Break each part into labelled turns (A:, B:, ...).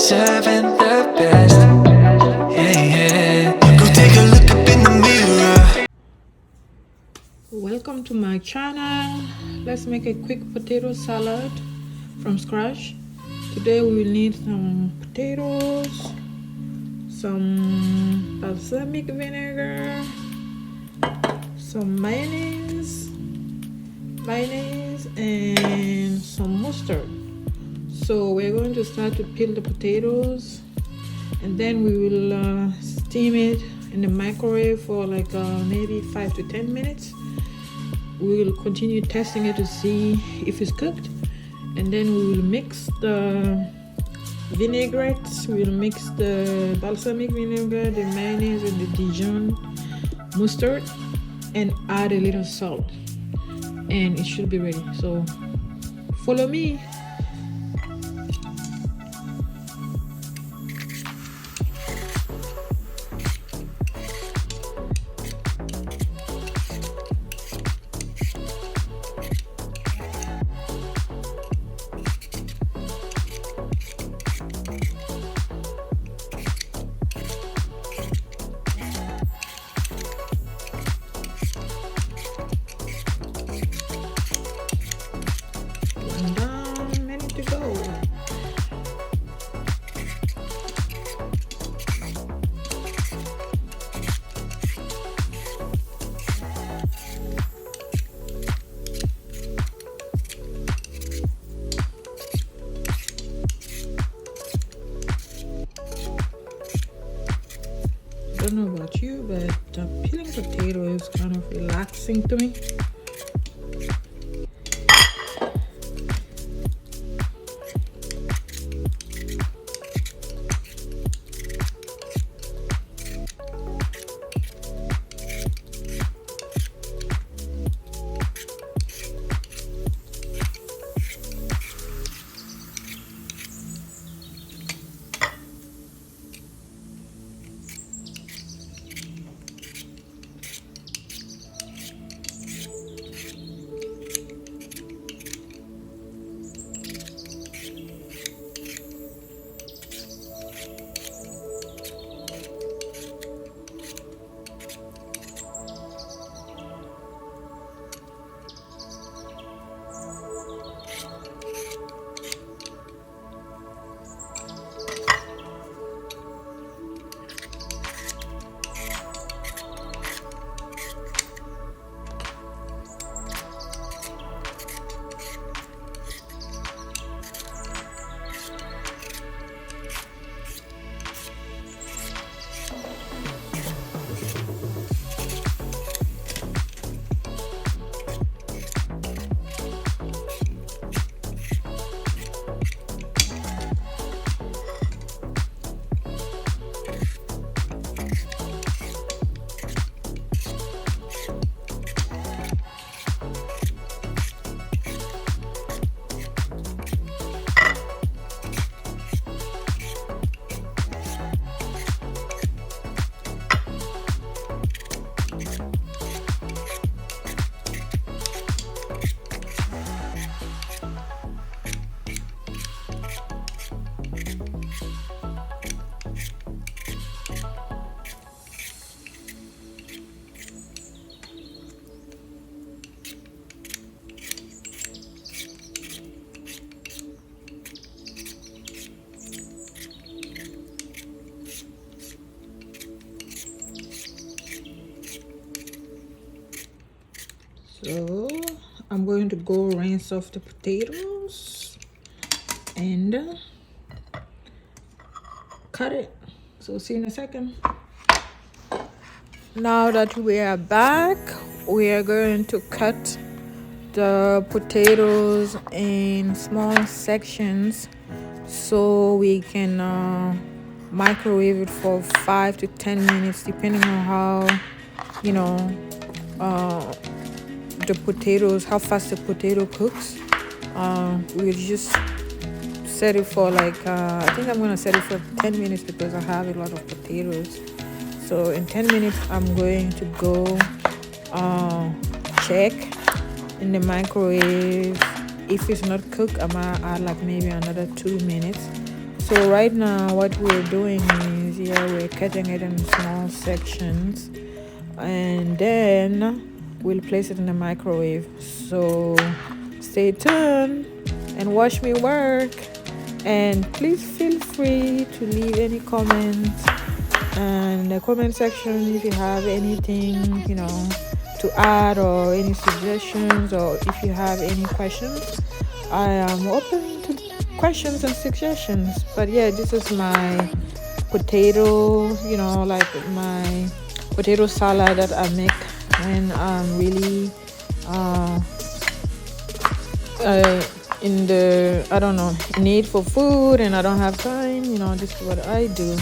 A: deserving the best. Yeah, yeah. Go take a look up in the mirror.
B: Welcome to my channel. Let's make a quick potato salad from scratch. Today we will need some potatoes, some balsamic vinegar, some mayonnaise, and some mustard. So we're going to start to peel the potatoes, and then we will steam it in the microwave for like maybe 5 to 10 minutes. We will continue testing it to see if it's cooked, and then we will mix the vinaigrettes. We will mix the balsamic vinegar, the mayonnaise, and the Dijon mustard, and add a little salt, and it should be ready. So follow me. I don't know about you, but peeling potato is kind of relaxing to me. So I'm going to go rinse off the potatoes and cut it. So see you in a second. Now that we are back, we are going to cut the potatoes in small sections so we can microwave it for 5 to 10 minutes depending on how how fast the potato cooks. We'll just set it for like I think I'm gonna set it for 10 minutes because I have a lot of potatoes. So in 10 minutes I'm going to go check in the microwave. If it's not cooked, I'm gonna add like maybe another 2 minutes. So right now what we're doing is, yeah, we're cutting it in small sections, and then we'll place it in the microwave. So stay tuned and watch me work, and please feel free to leave any comments in the comment section if you have anything, to add, or any suggestions, or if you have any questions. I am open to questions and suggestions. But yeah, this is my potato, like my potato salad that I make when I'm really uh, in the, I don't know, need for food and I don't have time. This is what I do.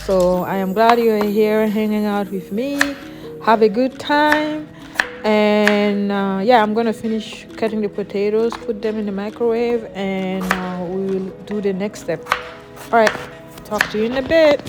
B: So I am glad you're here hanging out with me. Have a good time. And yeah, I'm gonna finish cutting the potatoes, put them in the microwave, and we will do the next step. All right, talk to you in a bit.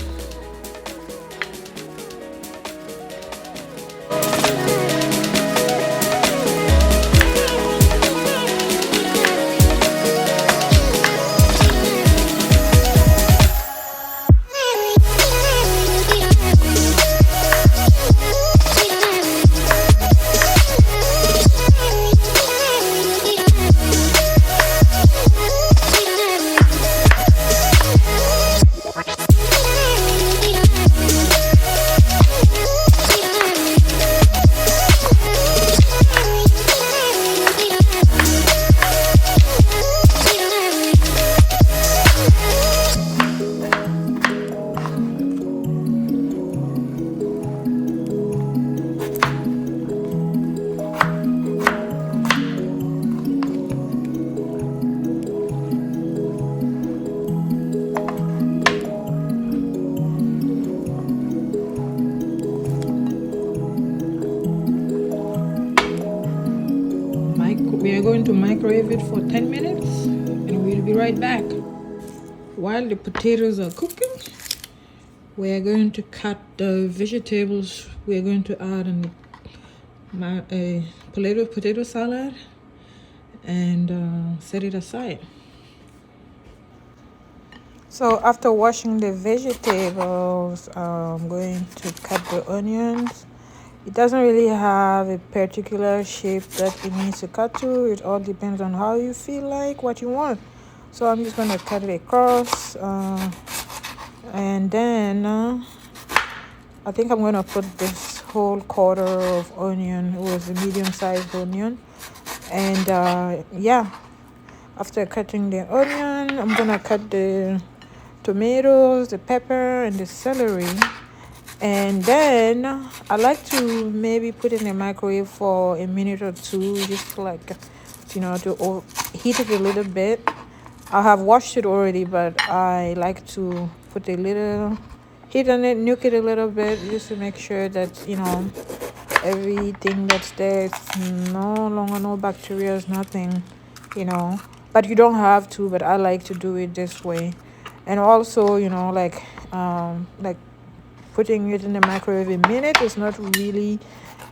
B: We are going to microwave it for 10 minutes, and we'll be right back. While the potatoes are cooking, we are going to cut the vegetables we are going to add in my potato salad, and set it aside. So after washing the vegetables, I'm going to cut the onions. It doesn't really have a particular shape that it needs to cut to. It all depends on how you feel like, what you want. So I'm just going to cut it across, and then I think I'm going to put this whole quarter of onion. It was a medium-sized onion. And yeah, after cutting the onion, I'm going to cut the tomatoes, the pepper, and the celery. And then I like to maybe put it in the microwave for a minute or two, just like, to heat it a little bit. I have washed it already, but I like to put a little heat on it, nuke it a little bit, just to make sure that, everything that's there, it's no longer no bacteria, nothing, But you don't have to, but I like to do it this way. And also, like putting it in the microwave a minute is not really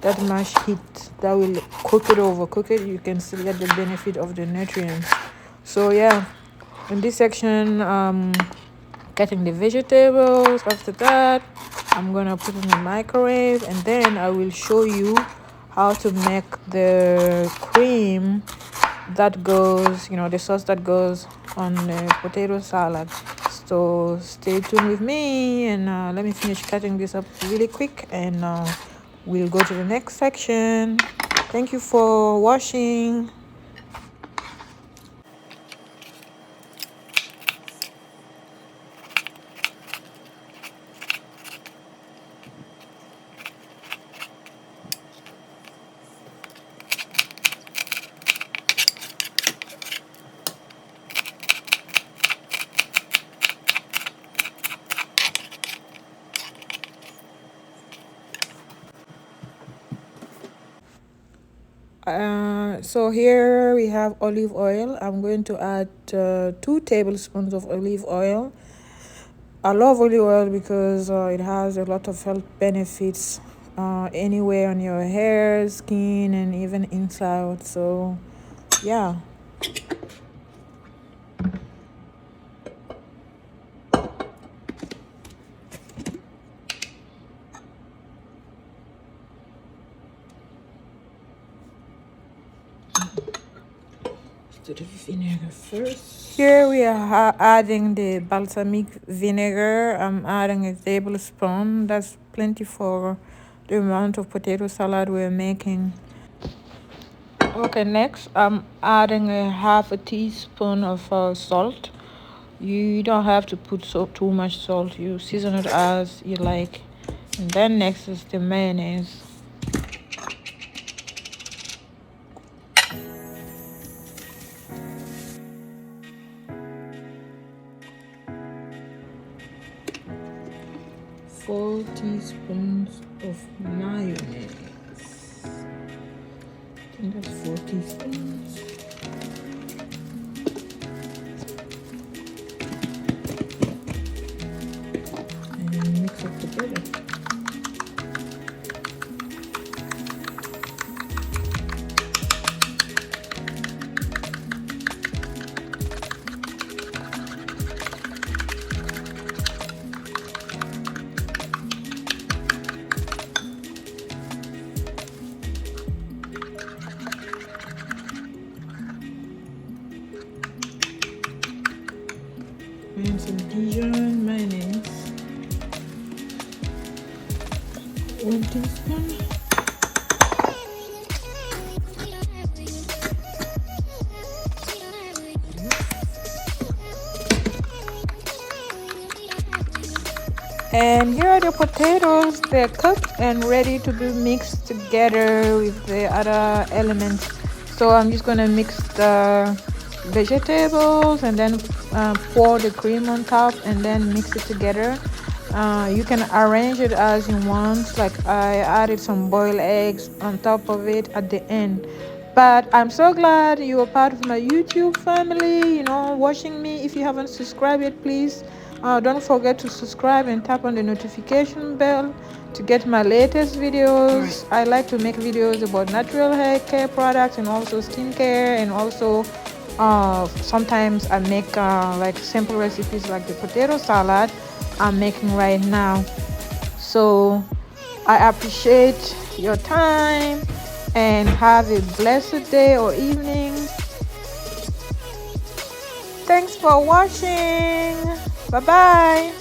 B: that much heat that will overcook it. You can still get the benefit of the nutrients. So yeah, in this section, cutting the vegetables. After that, I'm gonna put it in the microwave, and then I will show you how to make the cream that goes, the sauce that goes on the potato salad. So stay tuned with me, and let me finish cutting this up really quick, and we'll go to the next section. Thank you for watching. So here we have olive oil. I'm going to add 2 tablespoons of olive oil. I love olive oil because it has a lot of health benefits anywhere on your hair, skin, and even inside. So yeah. to the vinegar first. Here we are adding the balsamic vinegar. I'm adding a tablespoon. That's plenty for the amount of potato salad we're making. Okay, next I'm adding a half a teaspoon of salt. You don't have to put too much salt. You season it as you like. And then next is the mayonnaise. Four teaspoons of mayonnaise. I think that's 4 teaspoons. And mix it together. And some Dijon mayonnaise. 1 teaspoon. And here are the potatoes. They're cooked and ready to be mixed together with the other elements. So I'm just gonna mix the vegetables and then pour the cream on top and then mix it together. You can arrange it as you want. Like I added some boiled eggs on top of it at the end. But I'm so glad you are part of my YouTube family, you know, watching me. If you haven't subscribed yet, please don't forget to subscribe and tap on the notification bell to get my latest videos. I like to make videos about natural hair care products and also skincare, and also sometimes I make like simple recipes like the potato salad I'm making right now. So I appreciate your time and have a blessed day or evening. Thanks for watching. Bye bye.